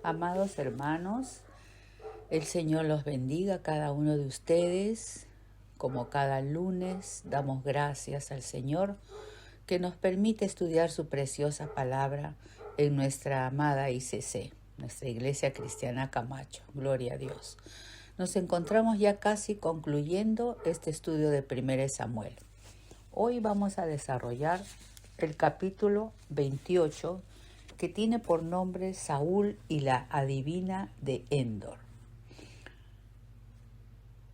Amados hermanos, el Señor los bendiga a cada uno de ustedes. Como cada lunes, damos gracias al Señor que nos permite estudiar su preciosa palabra en nuestra amada ICC, nuestra Iglesia Cristiana Camacho. Gloria a Dios. Nos encontramos ya casi concluyendo este estudio de 1 Samuel. Hoy vamos a desarrollar el capítulo 28, que tiene por nombre Saúl y la adivina de Endor.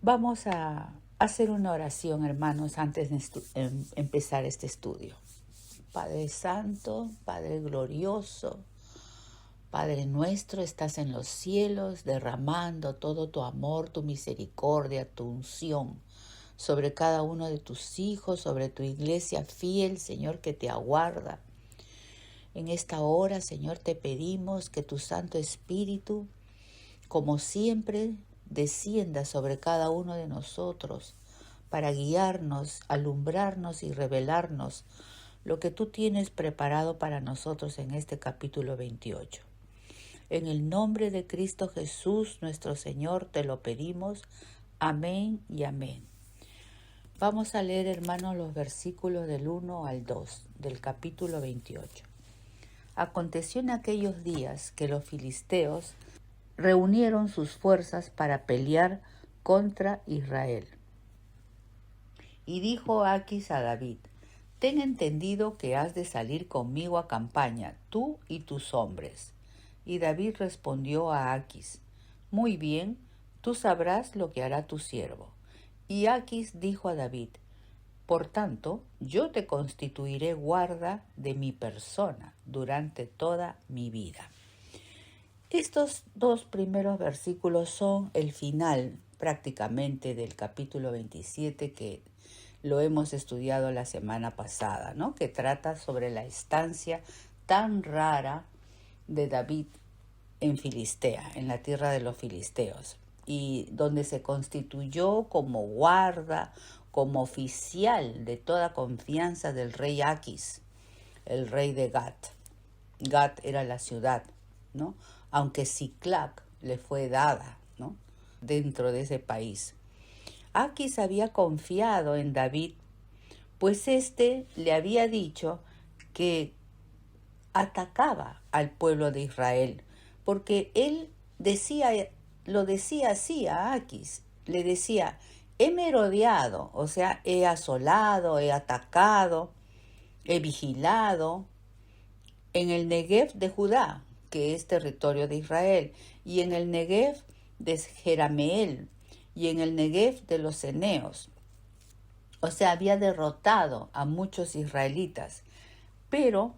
Vamos a hacer una oración, hermanos, antes de empezar este estudio. Padre Santo, Padre glorioso, Padre nuestro, estás en los cielos derramando todo tu amor, tu misericordia, tu unción sobre cada uno de tus hijos, sobre tu iglesia fiel, Señor, que te aguarda. En esta hora, Señor, te pedimos que tu Santo Espíritu, como siempre, descienda sobre cada uno de nosotros para guiarnos, alumbrarnos y revelarnos lo que tú tienes preparado para nosotros en este capítulo 28. En el nombre de Cristo Jesús, nuestro Señor, te lo pedimos. Amén y amén. Vamos a leer, hermanos, los versículos del 1 al 2 del capítulo 28. Aconteció en aquellos días que los filisteos reunieron sus fuerzas para pelear contra Israel. Y dijo Aquis a David: ten entendido que has de salir conmigo a campaña, tú y tus hombres. Y David respondió a Aquis: muy bien, tú sabrás lo que hará tu siervo. Y Aquis dijo a David: por tanto, yo te constituiré guarda de mi persona durante toda mi vida. Estos dos primeros versículos son el final prácticamente del capítulo 27 que lo hemos estudiado la semana pasada, ¿no? Que trata sobre la estancia tan rara de David en Filistea, en la tierra de los filisteos, y donde se constituyó como guarda, como oficial de toda confianza del rey Aquis, el rey de Gat. Gat era la ciudad, ¿no? Aunque Siclac le fue dada, ¿no?, dentro de ese país. Aquis había confiado en David, pues éste le había dicho que atacaba al pueblo de Israel, porque él lo decía así a Aquis, le decía: he merodeado, o sea, he asolado, he atacado, he vigilado en el Negev de Judá, que es territorio de Israel, y en el Negev de Jerameel, y en el Negev de los Ceneos. O sea, había derrotado a muchos israelitas. Pero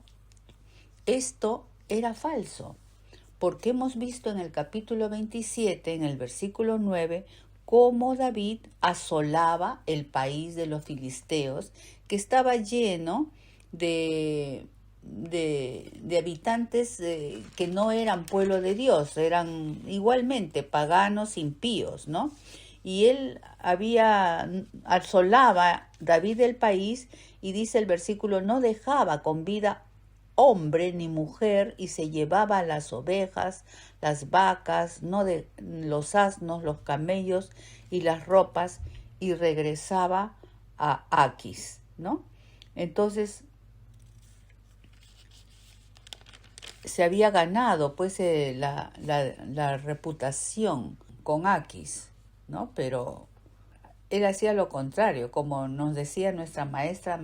esto era falso, porque hemos visto en el capítulo 27, en el versículo 9, cómo David asolaba el país de los filisteos, que estaba lleno de habitantes que no eran pueblo de Dios, eran igualmente paganos, impíos, ¿no? Y él asolaba David el país, y dice el versículo: no dejaba con vida hombre ni mujer, y se llevaba las ovejas, las vacas, los asnos, los camellos y las ropas, y regresaba a Aquis, ¿no? Entonces se había ganado pues la reputación con Aquis, ¿no? Pero él hacía lo contrario, como nos decía nuestra maestra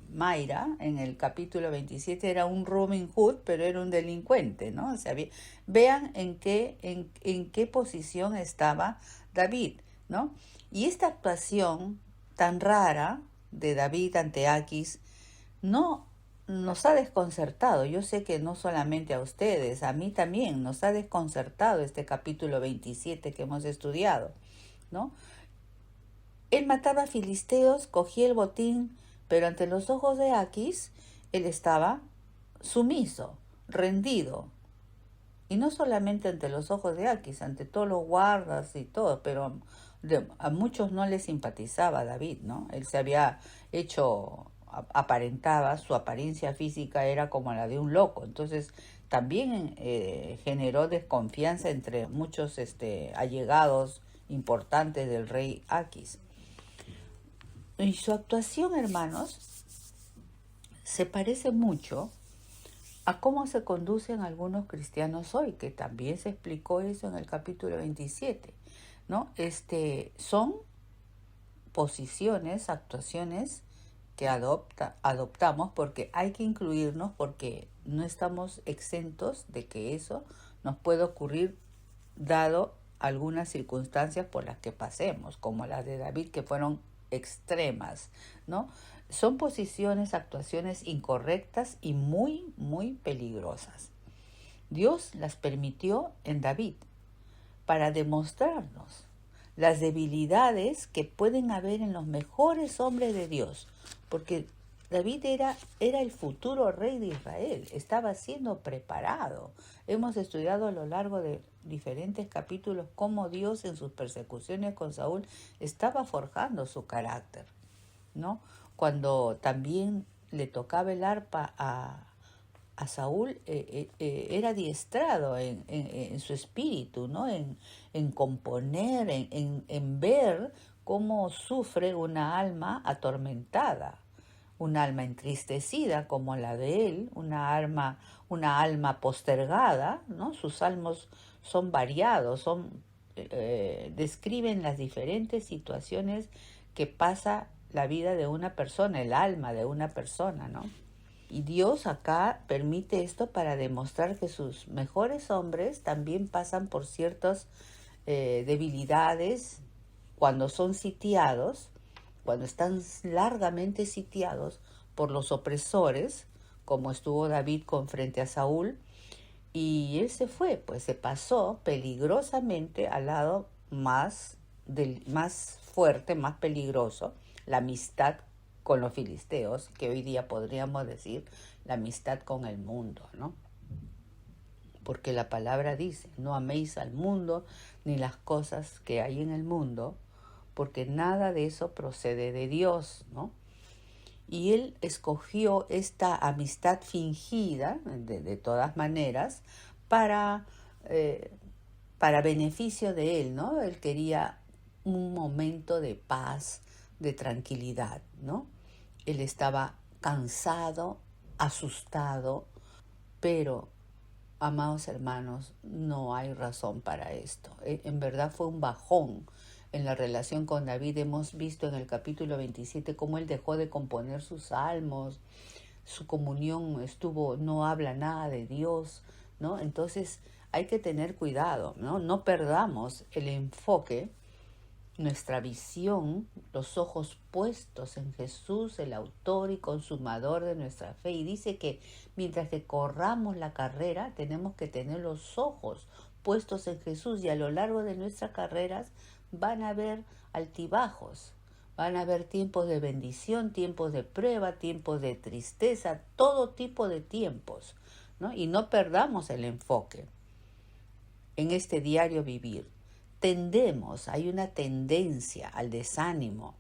Mayra en el capítulo 27, era un Robin Hood, pero era un delincuente, ¿no? O sea, vean en qué posición estaba David, ¿no? Y esta actuación tan rara de David ante Aquis no nos ha desconcertado. Yo sé que no solamente a ustedes, a mí también nos ha desconcertado este capítulo 27 que hemos estudiado, ¿no? Él mataba a filisteos, cogía el botín, pero ante los ojos de Aquis, él estaba sumiso, rendido. Y no solamente ante los ojos de Aquis, ante todos los guardas y todo, pero a muchos no les simpatizaba David, ¿no? Él se había hecho aparentaba, su apariencia física era como la de un loco. Entonces también generó desconfianza entre muchos allegados importantes del rey Aquis. Y su actuación, hermanos, se parece mucho a cómo se conducen algunos cristianos hoy, que también se explicó eso en el capítulo 27, ¿no? Son posiciones, actuaciones que adoptamos porque hay que incluirnos, porque no estamos exentos de que eso nos puede ocurrir dado algunas circunstancias por las que pasemos, como las de David, que fueron extremas, ¿no? Son posiciones, actuaciones incorrectas y muy, muy peligrosas. Dios las permitió en David para demostrarnos las debilidades que pueden haber en los mejores hombres de Dios, porque David era el futuro rey de Israel, estaba siendo preparado. Hemos estudiado a lo largo de diferentes capítulos cómo Dios en sus persecuciones con Saúl estaba forjando su carácter, ¿no? Cuando también le tocaba el arpa a Saúl, era adiestrado en su espíritu, ¿no? En componer, en ver cómo sufre una alma atormentada, un alma entristecida como la de él, una alma postergada, ¿no? Sus salmos son variados, describen las diferentes situaciones que pasa la vida de una persona, el alma de una persona, ¿no? Y Dios acá permite esto para demostrar que sus mejores hombres también pasan por ciertas debilidades cuando son sitiados, cuando están largamente sitiados por los opresores, como estuvo David con frente a Saúl, y él se pasó peligrosamente al lado más fuerte, más peligroso, la amistad con los filisteos, que hoy día podríamos decir la amistad con el mundo, ¿no? Porque la palabra dice, no améis al mundo ni las cosas que hay en el mundo, porque nada de eso procede de Dios, ¿no? Y él escogió esta amistad fingida, de todas maneras, para beneficio de él, ¿no? Él quería un momento de paz, de tranquilidad, ¿no? Él estaba cansado, asustado, pero, amados hermanos, no hay razón para esto. En verdad fue un bajón en la relación con David. Hemos visto en el capítulo 27 cómo él dejó de componer sus salmos, su comunión no habla nada de Dios, ¿no? Entonces hay que tener cuidado, ¿no? No perdamos el enfoque, nuestra visión, los ojos puestos en Jesús, el autor y consumador de nuestra fe. Y dice que mientras que corramos la carrera, tenemos que tener los ojos puestos en Jesús, y a lo largo de nuestras carreras van a haber altibajos, van a haber tiempos de bendición, tiempos de prueba, tiempos de tristeza, todo tipo de tiempos, ¿no? Y no perdamos el enfoque en este diario vivir. Hay una tendencia al desánimo,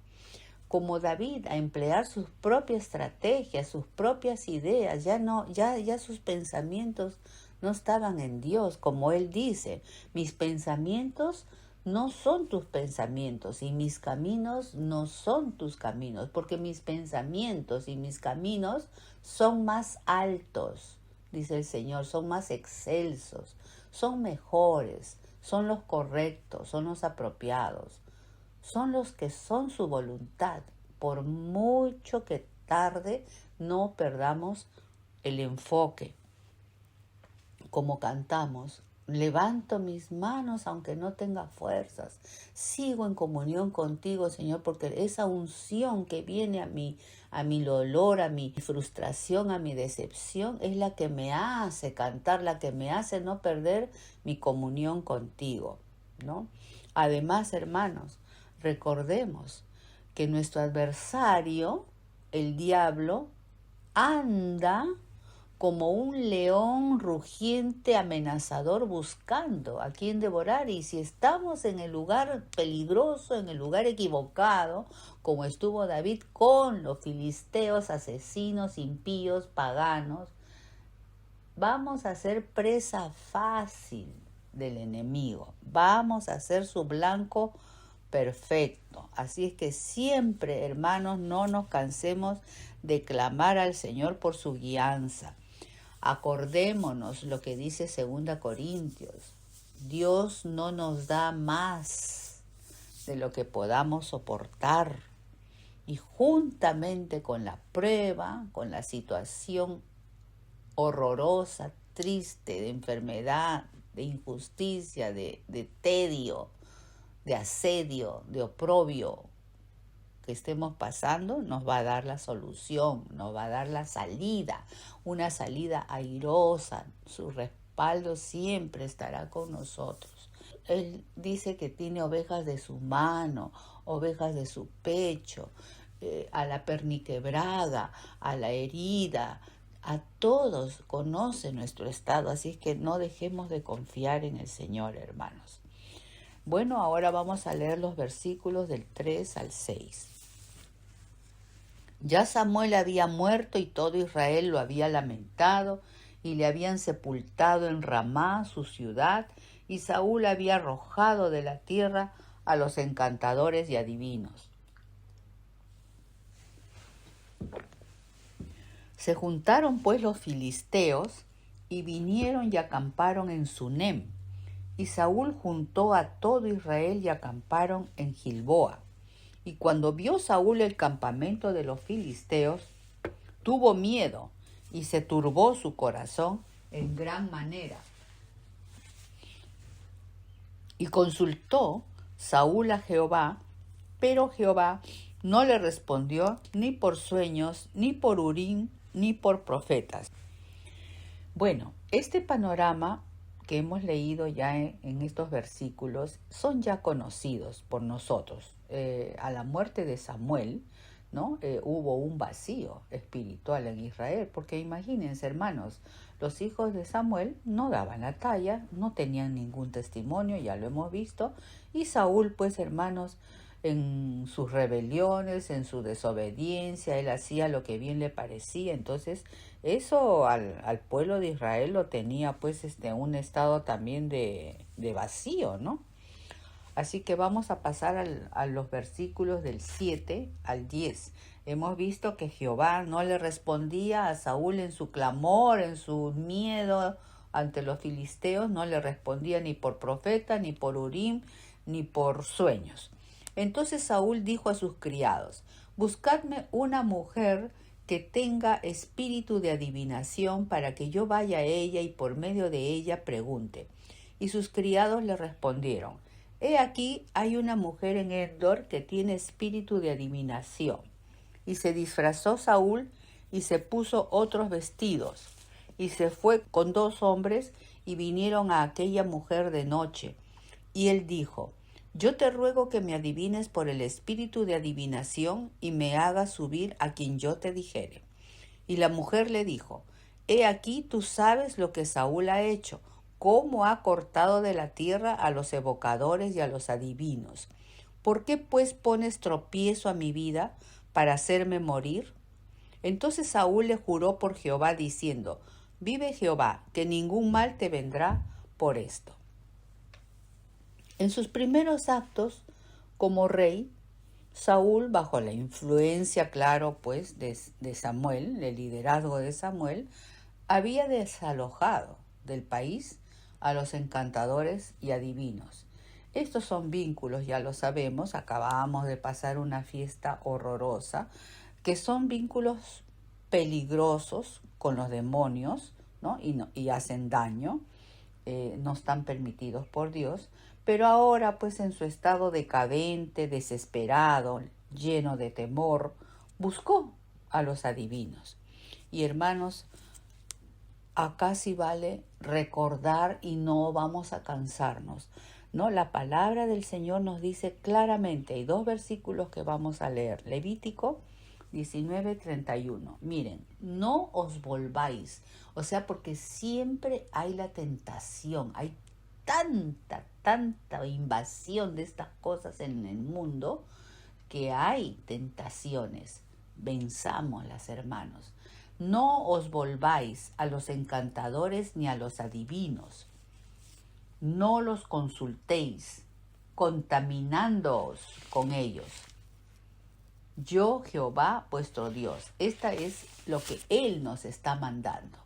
como David, a emplear sus propias estrategias, sus propias ideas. Ya sus pensamientos no estaban en Dios, como él dice, mis pensamientos no son tus pensamientos y mis caminos no son tus caminos, porque mis pensamientos y mis caminos son más altos, dice el Señor, son más excelsos, son mejores, son los correctos, son los apropiados, son los que son su voluntad. Por mucho que tarde, no perdamos el enfoque. Como cantamos, levanto mis manos aunque no tenga fuerzas, sigo en comunión contigo, Señor, porque esa unción que viene a mi dolor, a mi frustración, a mi decepción, es la que me hace cantar, la que me hace no perder mi comunión contigo, ¿no? Además, hermanos, recordemos que nuestro adversario, el diablo, anda como un león rugiente, amenazador, buscando a quien devorar. Y si estamos en el lugar peligroso, en el lugar equivocado, como estuvo David con los filisteos, asesinos, impíos, paganos, vamos a ser presa fácil del enemigo. Vamos a ser su blanco perfecto. Así es que siempre, hermanos, no nos cansemos de clamar al Señor por su guianza. Acordémonos lo que dice 2 Corintios. Dios no nos da más de lo que podamos soportar. Y juntamente con la prueba, con la situación horrorosa, triste, de enfermedad, de injusticia, de tedio, de asedio, de oprobio que estemos pasando, nos va a dar la solución, nos va a dar la salida, una salida airosa. Su respaldo siempre estará con nosotros. Él dice que tiene ovejas de su mano, ovejas de su pecho, a la perniquebrada, a la herida, a todos conoce nuestro estado, así es que no dejemos de confiar en el Señor, hermanos. Bueno, ahora vamos a leer los versículos del 3 al 6. Ya Samuel había muerto y todo Israel lo había lamentado y le habían sepultado en Ramá, su ciudad, y Saúl había arrojado de la tierra a los encantadores y adivinos. Se juntaron pues los filisteos y vinieron y acamparon en Sunem. Y Saúl juntó a todo Israel y acamparon en Gilboa. Y cuando vio Saúl el campamento de los filisteos, tuvo miedo y se turbó su corazón en gran manera. Y consultó Saúl a Jehová, pero Jehová no le respondió ni por sueños, ni por Urim, ni por profetas. Bueno, este panorama que hemos leído ya en estos versículos son ya conocidos por nosotros. A la muerte de Samuel, ¿no? Hubo un vacío espiritual en Israel, porque imagínense, hermanos, los hijos de Samuel no daban la talla, no tenían ningún testimonio, ya lo hemos visto, y Saúl, pues, hermanos, en sus rebeliones, en su desobediencia, él hacía lo que bien le parecía. Entonces eso al pueblo de Israel lo tenía pues un estado también de vacío, ¿no? Así que vamos a pasar a los versículos del 7 al 10. Hemos visto que Jehová no le respondía a Saúl en su clamor, en su miedo ante los filisteos, no le respondía ni por profeta, ni por Urim, ni por sueños. Entonces Saúl dijo a sus criados: buscadme una mujer que tenga espíritu de adivinación para que yo vaya a ella y por medio de ella pregunte. Y sus criados le respondieron: he aquí hay una mujer en Endor que tiene espíritu de adivinación. Y se disfrazó Saúl y se puso otros vestidos y se fue con 2 hombres y vinieron a aquella mujer de noche. Y él dijo: yo te ruego que me adivines por el espíritu de adivinación y me hagas subir a quien yo te dijere. Y la mujer le dijo: he aquí tú sabes lo que Saúl ha hecho, cómo ha cortado de la tierra a los evocadores y a los adivinos. ¿Por qué pues pones tropiezo a mi vida para hacerme morir? Entonces Saúl le juró por Jehová diciendo: vive Jehová, que ningún mal te vendrá por esto. En sus primeros actos como rey, Saúl, bajo la influencia, claro, pues, de Samuel, el liderazgo de Samuel, había desalojado del país a los encantadores y adivinos. Estos son vínculos, ya lo sabemos, acabábamos de pasar una fiesta horrorosa, que son vínculos peligrosos con los demonios, ¿no? Y hacen daño, no están permitidos por Dios. Pero ahora, pues en su estado decadente, desesperado, lleno de temor, buscó a los adivinos. Y hermanos, acá sí vale recordar y no vamos a cansarnos, ¿no? La palabra del Señor nos dice claramente, hay 2 versículos que vamos a leer. Levítico 19:31. Miren, no os volváis. O sea, porque siempre hay la tentación, hay tanta invasión de estas cosas en el mundo que hay tentaciones. Venzámoslas, hermanos. No os volváis a los encantadores ni a los adivinos. No los consultéis, contaminándoos con ellos. Yo, Jehová, vuestro Dios. Esta es lo que Él nos está mandando.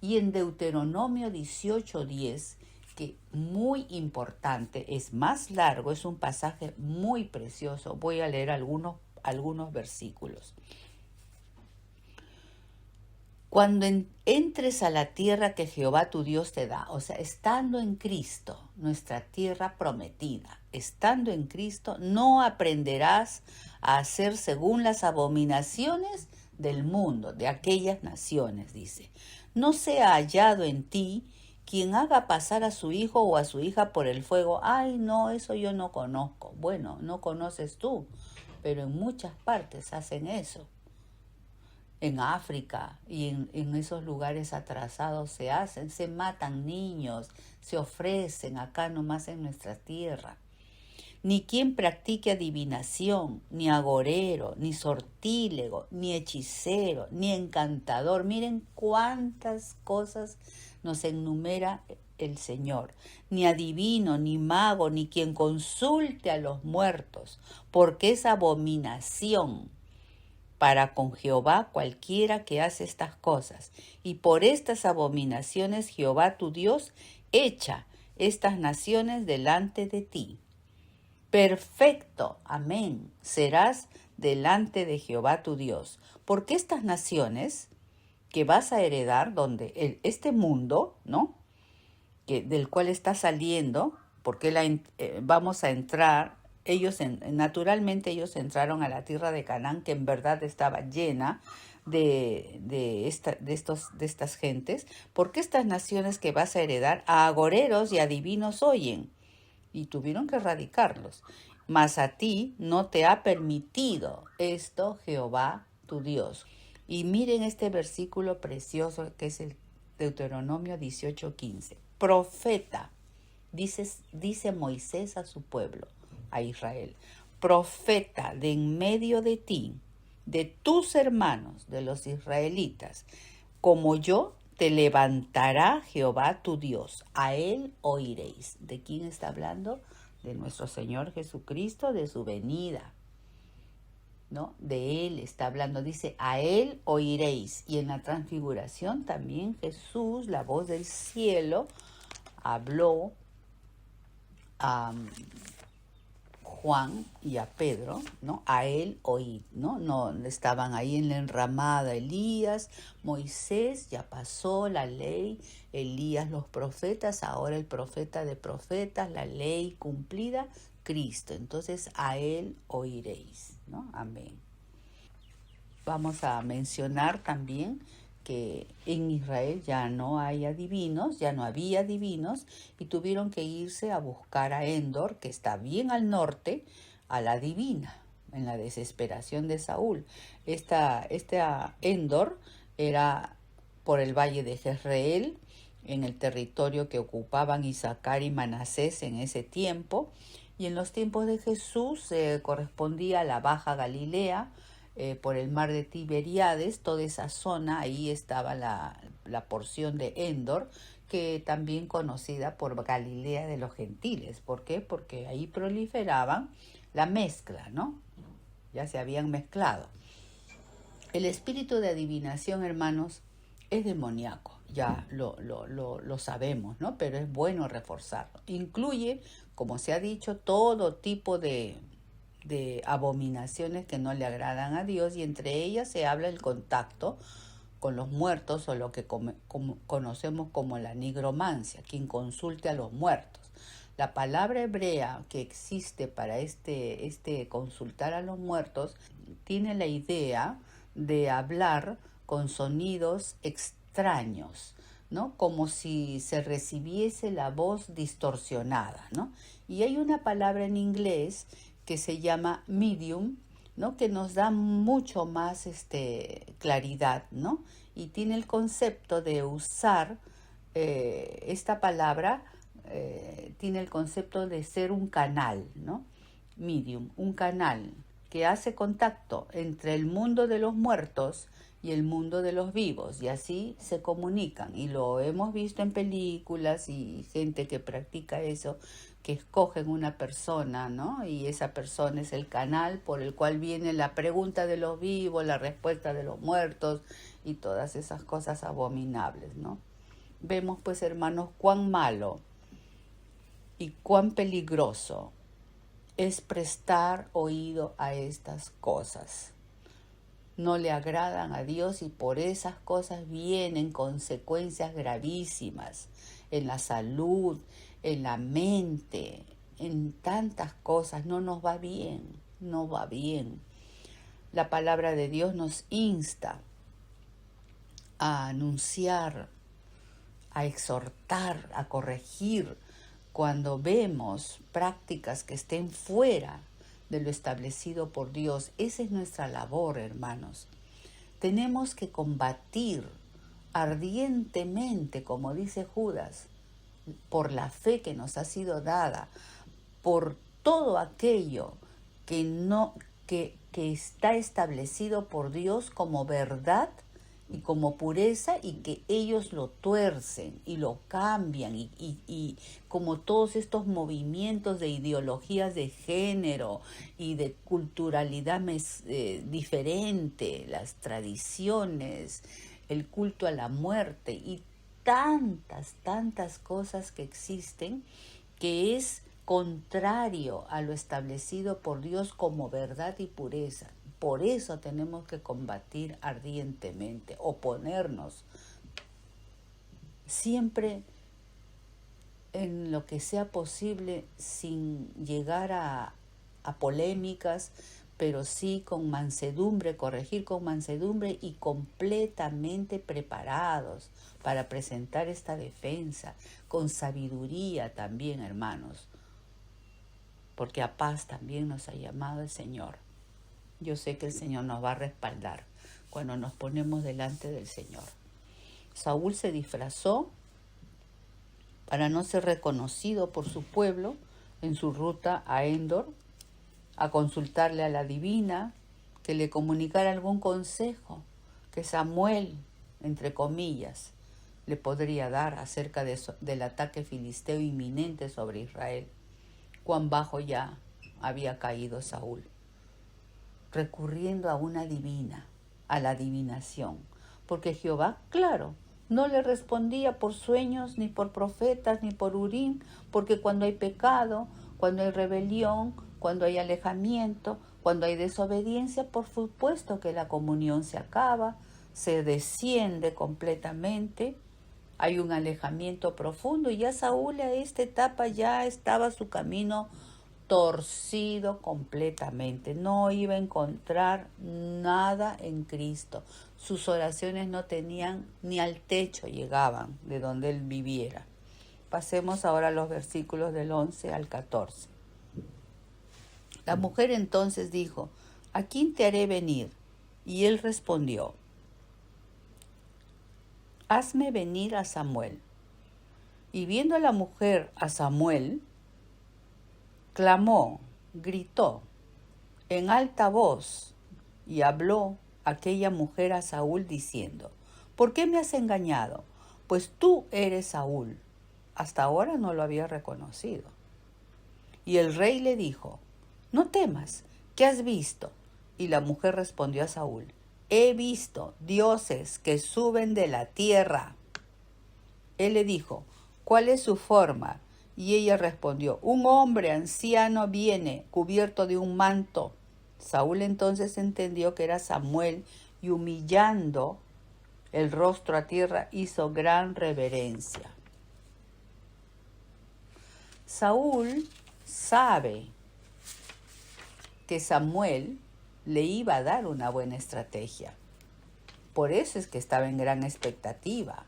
Y en Deuteronomio 18:10, que muy importante, es más largo, es un pasaje muy precioso. Voy a leer algunos versículos. Cuando entres a la tierra que Jehová tu Dios te da, o sea, estando en Cristo, nuestra tierra prometida, estando en Cristo, no aprenderás a hacer según las abominaciones del mundo, de aquellas naciones, dice. No sea hallado en ti quien haga pasar a su hijo o a su hija por el fuego. Ay, no, eso yo no conozco. Bueno, no conoces tú, pero en muchas partes hacen eso. En África y en esos lugares atrasados se matan niños, se ofrecen acá nomás en nuestra tierra. Ni quien practique adivinación, ni agorero, ni sortílego, ni hechicero, ni encantador. Miren cuántas cosas nos enumera el Señor. Ni adivino, ni mago, ni quien consulte a los muertos, porque es abominación para con Jehová cualquiera que hace estas cosas. Y por estas abominaciones Jehová tu Dios echa estas naciones delante de ti. Perfecto, amén, serás delante de Jehová tu Dios. Porque estas naciones que vas a heredar, donde este mundo, ¿no?, del cual está saliendo, porque vamos a entrar. Naturalmente ellos entraron a la tierra de Canaán, que en verdad estaba llena de estas gentes, porque estas naciones que vas a heredar a agoreros y adivinos oyen, y tuvieron que erradicarlos. Mas a ti no te ha permitido esto Jehová tu Dios. Y miren este versículo precioso que es el Deuteronomio 18:15. Profeta, dice Moisés a su pueblo, a Israel, profeta de en medio de ti, de tus hermanos, de los israelitas, como yo, te levantará Jehová tu Dios, a él oiréis. ¿De quién está hablando? De nuestro Señor Jesucristo, de su venida, ¿no? De él está hablando, dice, a él oiréis. Y en la transfiguración también Jesús, la voz del cielo, habló a Juan y a Pedro, ¿no? A él oíd, ¿no? No estaban ahí en la enramada Elías, Moisés, ya pasó la ley, Elías los profetas, ahora el profeta de profetas, la ley cumplida, Cristo. Entonces a él oiréis, ¿no? Amén. Vamos a mencionar también que en Israel ya no había adivinos, y tuvieron que irse a buscar a Endor, que está bien al norte, a la divina, en la desesperación de Saúl. Esta Endor era por el valle de Jezreel, en el territorio que ocupaban Isaacar y Manasés en ese tiempo, y en los tiempos de Jesús correspondía a la Baja Galilea, por el mar de Tiberíades, toda esa zona, ahí estaba la porción de Endor, que también conocida por Galilea de los Gentiles. ¿Por qué? Porque ahí proliferaban la mezcla, ¿no? Ya se habían mezclado. El espíritu de adivinación, hermanos, es demoníaco, ya lo sabemos, ¿no? Pero es bueno reforzarlo. Incluye, como se ha dicho, todo tipo de abominaciones que no le agradan a Dios, y entre ellas se habla el contacto con los muertos, o lo que conocemos como la nigromancia, quien consulte a los muertos. La palabra hebrea que existe para este consultar a los muertos tiene la idea de hablar con sonidos extraños, ¿no? Como si se recibiese la voz distorsionada, ¿no? Y hay una palabra en inglés que se llama medium, ¿no? Que nos da mucho más claridad, ¿no? Y tiene el concepto de usar esta palabra, tiene el concepto de ser un canal, ¿no? Medium, un canal que hace contacto entre el mundo de los muertos y el mundo de los vivos, y así se comunican, y lo hemos visto en películas y gente que practica eso, que escogen una persona, ¿no? Y esa persona es el canal por el cual viene la pregunta de los vivos, la respuesta de los muertos y todas esas cosas abominables, ¿no? Vemos pues, hermanos, cuán malo y cuán peligroso es prestar oído a estas cosas. No le agradan a Dios y por esas cosas vienen consecuencias gravísimas en la salud, en la mente, en tantas cosas. No nos va bien, no va bien. La palabra de Dios nos insta a anunciar, a exhortar, a corregir cuando vemos prácticas que estén fuera de lo establecido por Dios. Esa es nuestra labor, hermanos. Tenemos que combatir ardientemente, como dice Judas, por la fe que nos ha sido dada, por todo aquello que está establecido por Dios como verdad y como pureza, y que ellos lo tuercen y lo cambian, y como todos estos movimientos de ideologías de género y de culturalidad diferente, las tradiciones, el culto a la muerte y tantas cosas que existen, que es contrario a lo establecido por Dios como verdad y pureza. Por eso tenemos que combatir ardientemente, oponernos siempre en lo que sea posible, sin llegar a polémicas, pero sí con mansedumbre, corregir con mansedumbre y completamente preparados para presentar esta defensa, con sabiduría también, hermanos, porque a paz también nos ha llamado el Señor. Yo sé que el Señor nos va a respaldar cuando nos ponemos delante del Señor. Saúl se disfrazó para no ser reconocido por su pueblo en su ruta a Endor, a consultarle a la divina, que le comunicara algún consejo que Samuel, entre comillas, le podría dar acerca del ataque filisteo inminente sobre Israel. Cuán bajo ya había caído Saúl, recurriendo a una divina, a la adivinación, porque Jehová, claro, no le respondía por sueños, ni por profetas, ni por Urim, porque cuando hay pecado, cuando hay rebelión, cuando hay alejamiento, cuando hay desobediencia, por supuesto que la comunión se acaba, se desciende completamente, hay un alejamiento profundo, y ya Saúl a esta etapa ya estaba su camino torcido completamente, no iba a encontrar nada en Cristo. Sus oraciones no tenían ni al techo, llegaban de donde él viviera. Pasemos ahora a los versículos del 11 al 14. La mujer entonces dijo: ¿a quién te haré venir? Y él respondió: hazme venir a Samuel. Y viendo a la mujer a Samuel, clamó, gritó en alta voz, y habló aquella mujer a Saúl diciendo: ¿por qué me has engañado? Pues tú eres Saúl. Hasta ahora no lo había reconocido. Y el rey le dijo: no temas, ¿qué has visto? Y la mujer respondió a Saúl: he visto dioses que suben de la tierra. Él le dijo: ¿cuál es su forma? Y ella respondió: un hombre anciano viene, cubierto de un manto. Saúl entonces entendió que era Samuel, y humillando el rostro a tierra, hizo gran reverencia. Saúl sabe que Samuel le iba a dar una buena estrategia. Por eso es que estaba en gran expectativa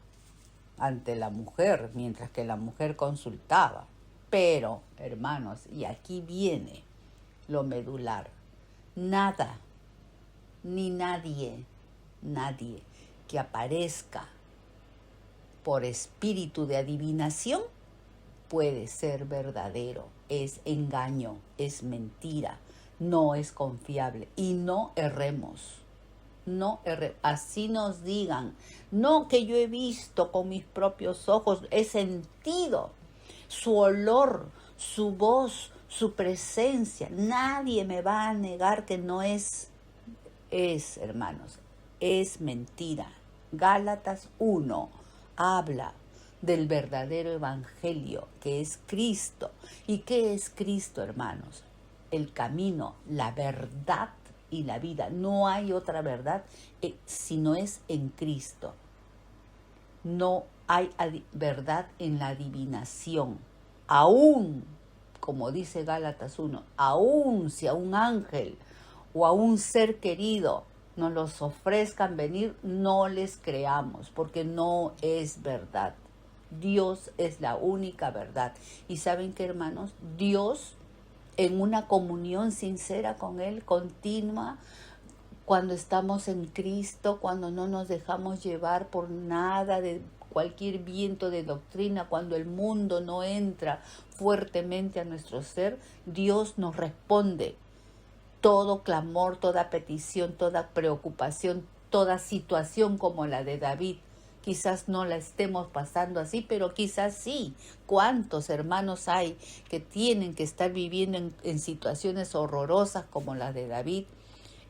ante la mujer, mientras que la mujer consultaba. Pero, hermanos, y aquí viene lo medular, Nada, ni nadie que aparezca por espíritu de adivinación puede ser verdadero. Es engaño, es mentira, no es confiable. Y no erremos. Así nos digan, no, que yo he visto con mis propios ojos, he sentido su olor, su voz, su presencia. Nadie me va a negar que no hermanos, es mentira. Gálatas 1 habla del verdadero evangelio, que es Cristo. ¿Y qué es Cristo, hermanos? El camino, la verdad y la vida. No hay otra verdad si no es en Cristo. No hay verdad en la adivinación. Aún, como dice Gálatas 1, aún si a un ángel o a un ser querido nos los ofrezcan venir, no les creamos, porque no es verdad. Dios es la única verdad. Y ¿saben qué, hermanos? Dios, en una comunión sincera con Él, continua, cuando estamos en Cristo, cuando no nos dejamos llevar por nada de cualquier viento de doctrina, cuando el mundo no entra fuertemente a nuestro ser, Dios nos responde. Todo clamor, toda petición, toda preocupación, toda situación como la de David. Quizás no la estemos pasando así, pero quizás sí. ¿Cuántos hermanos hay que tienen que estar viviendo en situaciones horrorosas como las de David?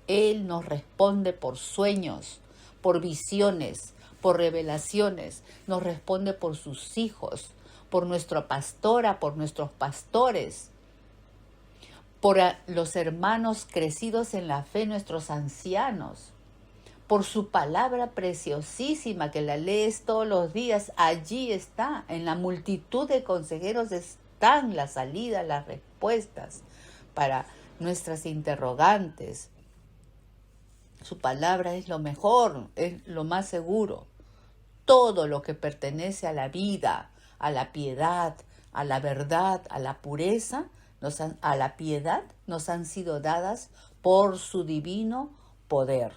Él nos responde por sueños, por visiones, por revelaciones. Nos responde por sus hijos, por nuestra pastora, por nuestros pastores, por los hermanos crecidos en la fe, nuestros ancianos, por su palabra preciosísima que la lees todos los días. Allí está, en la multitud de consejeros están las salidas, las respuestas para nuestras interrogantes. Su palabra es lo mejor, es lo más seguro. Todo lo que pertenece a la vida, a la piedad, a la verdad, a la pureza, a la piedad, nos han sido dadas por su divino poder.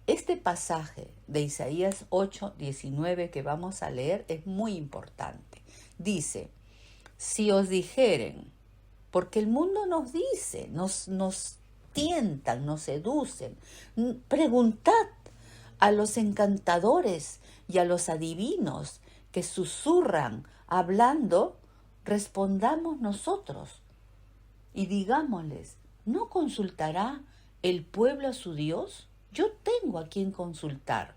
Este pasaje de Isaías 8:19 que vamos a leer es muy importante. Dice, si os dijeren, porque el mundo nos dice, nos tientan, nos seducen, preguntad a los encantadores y a los adivinos que susurran hablando, respondamos nosotros y digámosles, ¿no consultará el pueblo a su Dios? Yo tengo a quien consultar.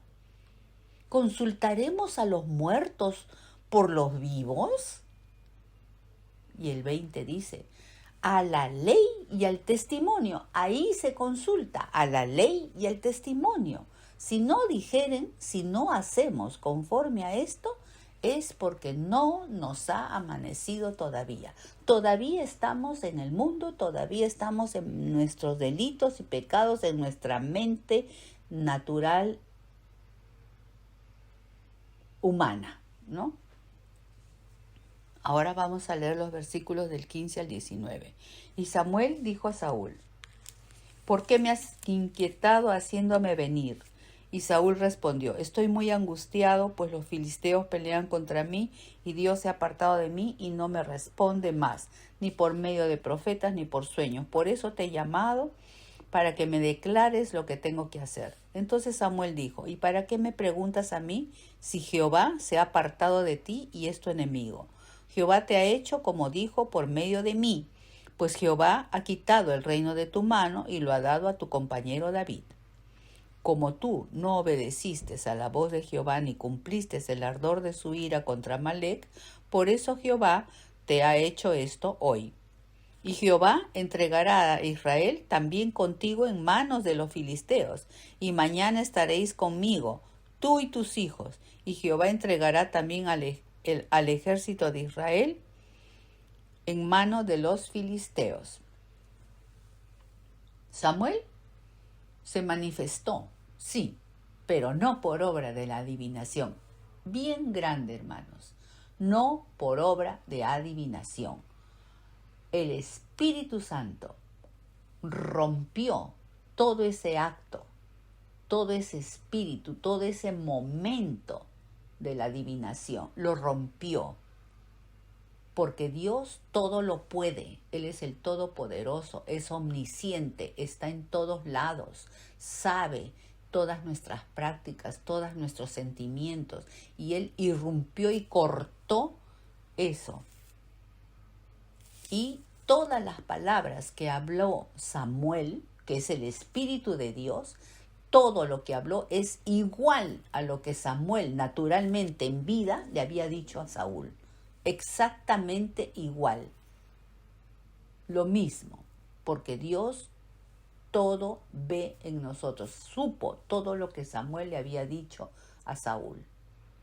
¿Consultaremos a los muertos por los vivos? Y el 20 dice, a la ley y al testimonio. Ahí se consulta, a la ley y al testimonio. Si no dijeren, si no hacemos conforme a esto, es porque no nos ha amanecido todavía. Todavía estamos en el mundo, todavía estamos en nuestros delitos y pecados, en nuestra mente natural humana, ¿no? Ahora vamos a leer los versículos del 15 al 19. Y Samuel dijo a Saúl, ¿por qué me has inquietado haciéndome venir? Y Saúl respondió, estoy muy angustiado, pues los filisteos pelean contra mí, y Dios se ha apartado de mí y no me responde más, ni por medio de profetas ni por sueños. Por eso te he llamado, para que me declares lo que tengo que hacer. Entonces Samuel dijo, ¿y para qué me preguntas a mí si Jehová se ha apartado de ti y es tu enemigo? Jehová te ha hecho como dijo por medio de mí, pues Jehová ha quitado el reino de tu mano y lo ha dado a tu compañero David. Como tú no obedeciste a la voz de Jehová ni cumpliste el ardor de su ira contra Amalec, por eso Jehová te ha hecho esto hoy. Y Jehová entregará a Israel también contigo en manos de los filisteos, y mañana estaréis conmigo, tú y tus hijos, y Jehová entregará también al ejército de Israel en manos de los filisteos. Samuel se manifestó, sí, pero no por obra de la adivinación. Bien grande, hermanos, no por obra de adivinación. El Espíritu Santo rompió todo ese acto, todo ese espíritu, todo ese momento de la adivinación. Lo rompió. Porque Dios todo lo puede. Él es el Todopoderoso, es omnisciente, está en todos lados, sabe todas nuestras prácticas, todos nuestros sentimientos. Y Él irrumpió y cortó eso. Y todas las palabras que habló Samuel, que es el Espíritu de Dios, todo lo que habló es igual a lo que Samuel naturalmente en vida le había dicho a Saúl. Exactamente igual. Lo mismo, porque Dios todo ve en nosotros. Supo todo lo que Samuel le había dicho a Saúl.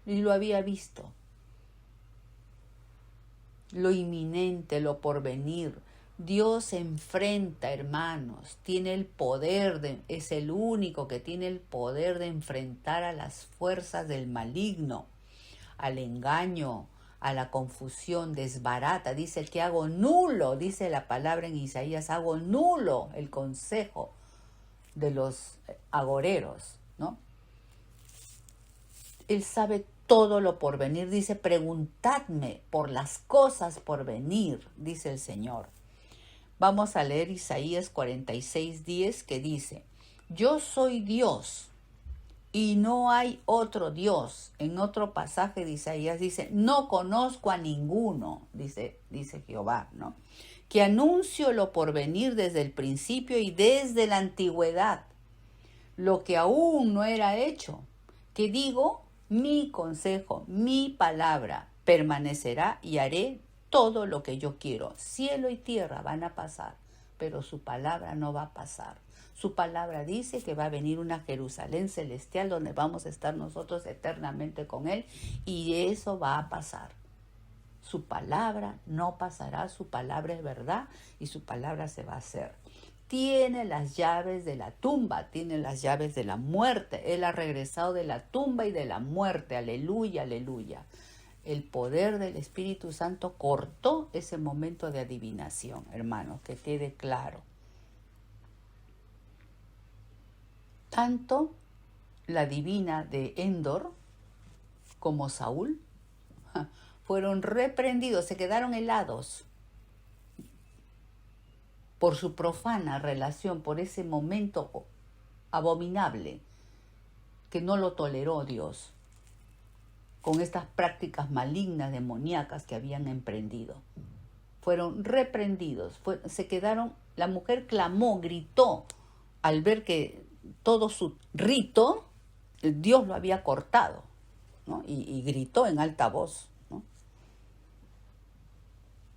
Y lo había visto. Lo inminente, lo porvenir. Dios se enfrenta, hermanos. Tiene el poder, es el único que tiene el poder de enfrentar a las fuerzas del maligno, al engaño, a la confusión, desbarata. Dice el que hago nulo, dice la palabra en Isaías, hago nulo el consejo de los agoreros, ¿no? Él sabe todo lo por venir. Dice, preguntadme por las cosas por venir, dice el Señor. Vamos a leer Isaías 46:10, que dice, yo soy Dios y no hay otro Dios. En otro pasaje de Isaías dice, no conozco a ninguno, dice Jehová, ¿no? Que anuncio lo por venir desde el principio y desde la antigüedad, lo que aún no era hecho, que digo, mi consejo, mi palabra permanecerá y haré todo lo que yo quiero. Cielo y tierra van a pasar, pero su palabra no va a pasar. Su palabra dice que va a venir una Jerusalén celestial donde vamos a estar nosotros eternamente con Él, y eso va a pasar. Su palabra no pasará, su palabra es verdad y su palabra se va a hacer. Tiene las llaves de la tumba, tiene las llaves de la muerte. Él ha regresado de la tumba y de la muerte. Aleluya, aleluya. El poder del Espíritu Santo cortó ese momento de adivinación, hermanos, que quede claro. Tanto la divina de Endor como Saúl fueron reprendidos, se quedaron helados por su profana relación, por ese momento abominable que no lo toleró Dios, con estas prácticas malignas, demoníacas que habían emprendido. Fueron reprendidos, se quedaron, la mujer clamó, gritó, al ver que todo su rito, Dios lo había cortado, ¿no? Y gritó en alta voz, ¿no?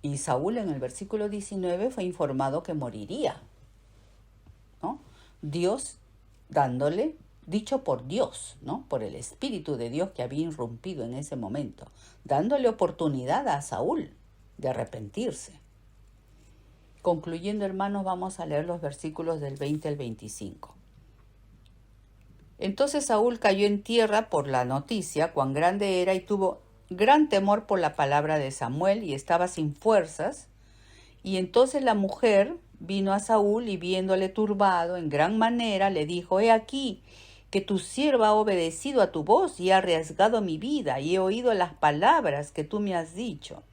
Y Saúl en el versículo 19 fue informado que moriría, ¿no? Dios dándole, dicho por Dios, ¿no? Por el Espíritu de Dios que había irrumpido en ese momento, dándole oportunidad a Saúl de arrepentirse. Concluyendo, hermanos, vamos a leer los versículos del 20 al 25. Entonces Saúl cayó en tierra por la noticia, cuán grande era, y tuvo gran temor por la palabra de Samuel, y estaba sin fuerzas. Y entonces la mujer vino a Saúl, y viéndole turbado en gran manera, le dijo, he aquí que tu sierva ha obedecido a tu voz y ha arriesgado mi vida, y he oído las palabras que tú me has dicho.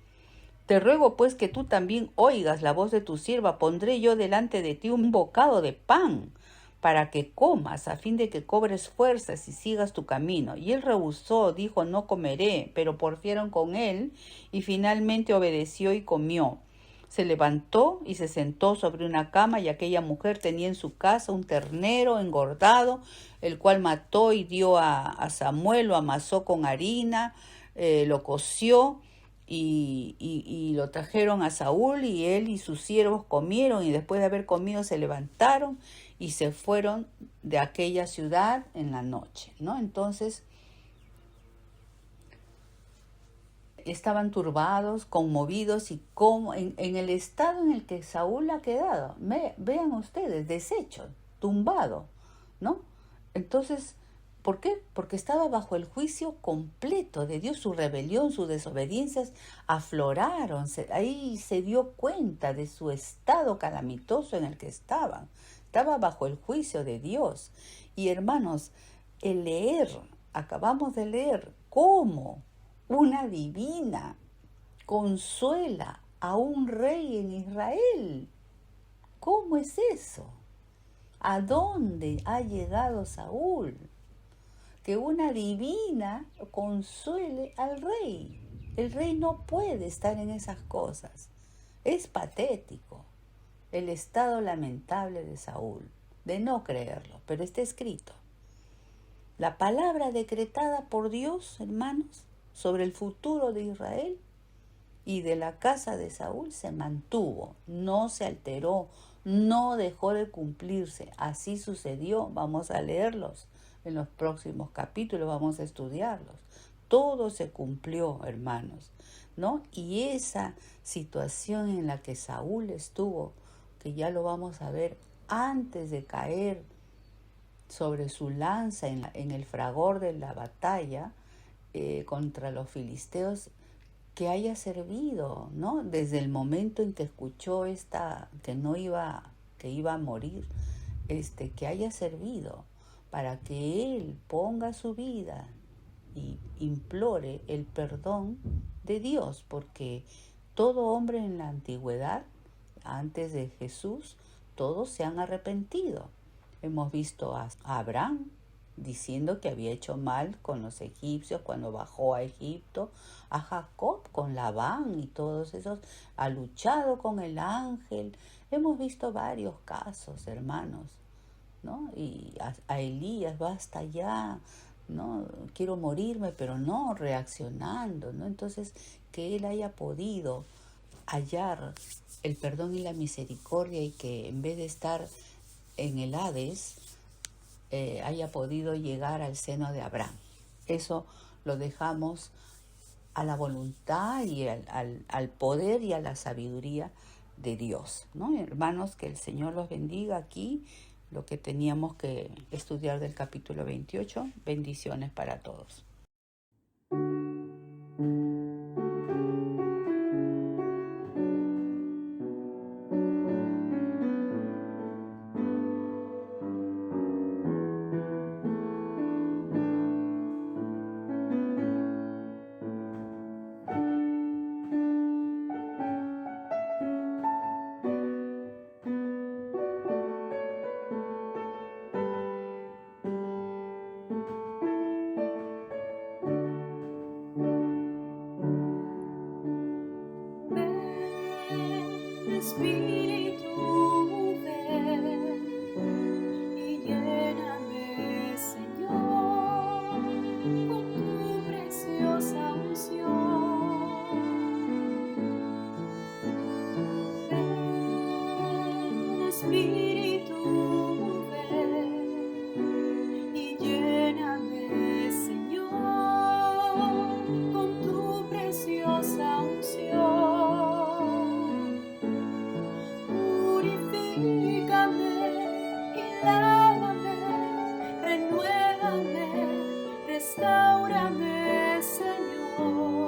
Te ruego pues que tú también oigas la voz de tu sierva. Pondré yo delante de ti un bocado de pan para que comas, a fin de que cobres fuerzas y sigas tu camino. Y él rehusó, dijo, no comeré, pero porfiaron con él, y finalmente obedeció y comió. Se levantó y se sentó sobre una cama, y aquella mujer tenía en su casa un ternero engordado, el cual mató y dio a Samuel, lo amasó con harina, lo coció, y lo trajeron a Saúl, y él y sus siervos comieron, y después de haber comido se levantaron y se fueron de aquella ciudad en la noche, ¿no? Entonces estaban turbados, conmovidos, y como en el estado en el que Saúl ha quedado. Vean ustedes, deshecho, tumbado, ¿no? Entonces ¿Por qué? Porque estaba bajo el juicio completo de Dios. Su rebelión, sus desobediencias afloraron. Ahí se dio cuenta de su estado calamitoso en el que estaban. Estaba bajo el juicio de Dios. Y hermanos, el leer, acabamos de leer cómo una divina consuela a un rey en Israel. ¿Cómo es eso? ¿A dónde ha llegado Saúl? Que una divina consuele al rey. El rey no puede estar en esas cosas. Es patético el estado lamentable de Saúl, de no creerlo, pero está escrito. La palabra decretada por Dios, hermanos, sobre el futuro de Israel y de la casa de Saúl se mantuvo, no se alteró, no dejó de cumplirse. Así sucedió. Vamos a leerlos en los próximos capítulos, vamos a estudiarlos. Todo se cumplió, hermanos, ¿no? Y esa situación en la que Saúl estuvo, que ya lo vamos a ver antes de caer sobre su lanza en el fragor de la batalla contra los filisteos, que haya servido, ¿no? Desde el momento en que escuchó que iba a morir, que haya servido para que él ponga su vida y implore el perdón de Dios, porque todo hombre en la antigüedad, antes de Jesús, todos se han arrepentido. Hemos visto a Abraham diciendo que había hecho mal con los egipcios cuando bajó a Egipto, a Jacob con Labán y todos esos, ha luchado con el ángel. Hemos visto varios casos, hermanos, ¿no? Y a Elías, basta ya, ¿no? Quiero morirme, pero no reaccionando, ¿no? Entonces, que él haya podido hallar el perdón y la misericordia y que en vez de estar en el Hades, haya podido llegar al seno de Abraham. Eso lo dejamos a la voluntad y al poder y a la sabiduría de Dios, ¿no? Hermanos, que el Señor los bendiga aquí. Lo que teníamos que estudiar del capítulo 28. Bendiciones para todos. Espíritu, ven y lléname, Señor, con tu preciosa unción. Ven, Espíritu, ven y lléname, Señor, con tu preciosa unción. Restaurame, Señor.